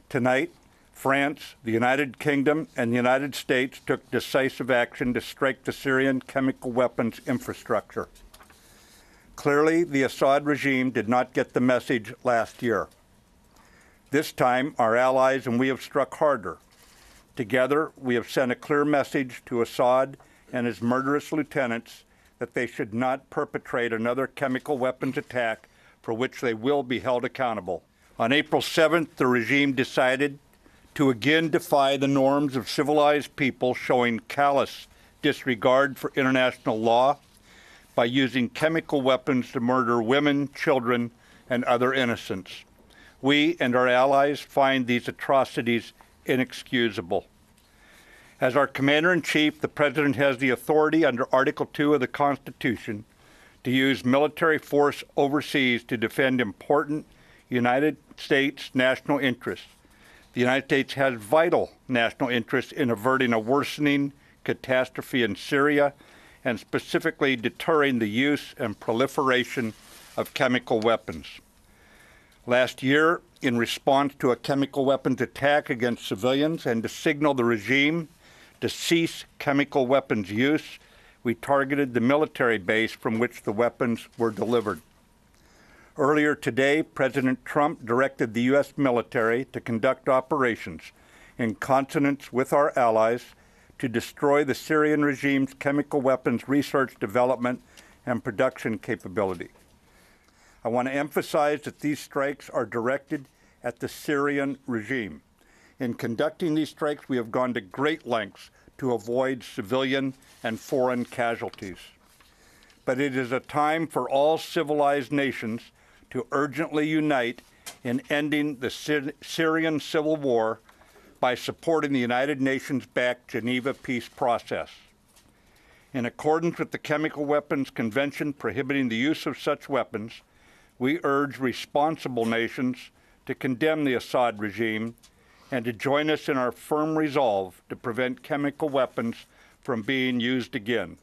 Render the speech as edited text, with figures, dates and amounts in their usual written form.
Tonight, France, the United Kingdom, and the United States took decisive action to strike the Syrian chemical weapons infrastructure. Clearly, the Assad regime did not get the message last year. This time, our allies and we have struck harder. Together, we have sent a clear message to Assad and his murderous lieutenants that they should not perpetrate another chemical weapons attack for which they will be held accountable. On April 7th, the regime decided to again defy the norms of civilized people, showing callous disregard for international law by using chemical weapons to murder women, children, and other innocents. We and our allies find these atrocities inexcusable. As our Commander-in-Chief, the President has the authority under Article 2 of the Constitution to use military force overseas to defend important United States national interests. The United States has vital national interests in averting a worsening catastrophe in Syria and specifically deterring the use and proliferation of chemical weapons. Last year, in response to a chemical weapons attack against civilians and to signal the regime to cease chemical weapons use, we targeted the military base from which the weapons were delivered. Earlier today, President Trump directed the U.S. military to conduct operations in consonance with our allies to destroy the Syrian regime's chemical weapons research, development, and production capability. I want to emphasize that these strikes are directed at the Syrian regime. In conducting these strikes, we have gone to great lengths to avoid civilian and foreign casualties. But it is a time for all civilized nations to urgently unite in ending the Syrian civil war by supporting the United Nations-backed Geneva peace process. In accordance with the Chemical Weapons Convention prohibiting the use of such weapons, we urge responsible nations to condemn the Assad regime and to join us in our firm resolve to prevent chemical weapons from being used again.